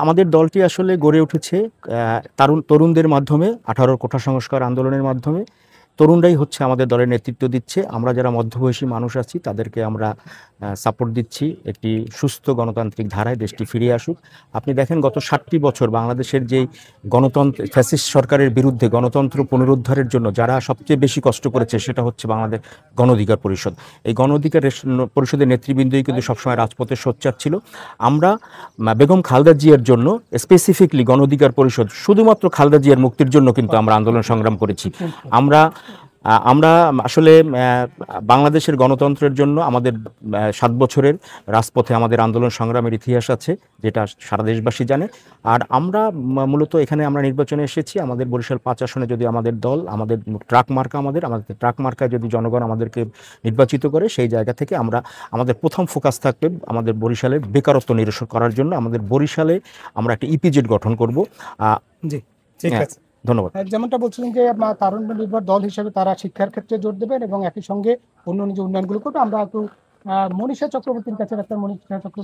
আমাদের দলটি আসলে গড়ে উঠেছে তরুণদের মাধ্যমে, 18 কোঠা সংস্কার আন্দোলনের মাধ্যমে। তরুণরাই হচ্ছে আমাদের দলের নেতৃত্ব দিচ্ছে। আমরা যারা মধ্যবয়সী মানুষ আছি তাদেরকে আমরা সাপোর্ট দিচ্ছি একটি সুস্থ গণতান্ত্রিক ধারায় দেশটি ফিরে আসুক। আপনি দেখেন গত 60টি বছর বাংলাদেশের যেই গণতন্ত্র ফ্যাসিস্ট সরকারের বিরুদ্ধে গণতন্ত্র পুনরুদ্ধারের জন্য যারা সবচেয়ে বেশি কষ্ট করেছে সেটা হচ্ছে বাংলাদেশ গণ অধিকার পরিষদ। এই গণ অধিকার পরিষদের নেতৃবৃন্দই কিন্তু সবসময় রাজপথে সোচ্চার ছিল। আমরা বেগম খালেদা জিয়ার জন্য স্পেসিফিকলি গণ অধিকার পরিষদ শুধুমাত্র খালেদা জিয়ার মুক্তির জন্য কিন্তু আমরা আন্দোলন সংগ্রাম করেছি। আমরা আমরা আসলে বাংলাদেশের গণতন্ত্রের জন্য আমাদের 7 বছরের রাজপথে আমাদের আন্দোলন সংগ্রামের ইতিহাস আছে, যেটা সারা দেশবাসী জানে। আর আমরা মূলত এখানে আমরা নির্বাচনে এসেছি, আমাদের বরিশাল 5 আসনে যদি আমাদের দল, আমাদের ট্রাক মার্কা, আমাদের ট্রাক মার্কায় যদি জনগণ আমাদেরকে নির্বাচিত করে, সেই জায়গা থেকে আমাদের প্রথম ফোকাস থাকবে আমাদের বরিশালের বেকারত্ব নিরসন করার জন্য। আমাদের বরিশালে আমরা একটা ইপিজেড গঠন করব। জি, ঠিক আছে, ধন্যবাদ। যেমনটা বলছিলেন যে তারুণ নির্ভর দল হিসেবে তারা শিক্ষার ক্ষেত্রে জোর দেবেন এবং একই সঙ্গে অন্য যে উন্নয়নগুলো করবে। আমরা একটু মনীষা চক্রবর্তীর কাছে, ডাক্তার মনীষা চক্রবর্তী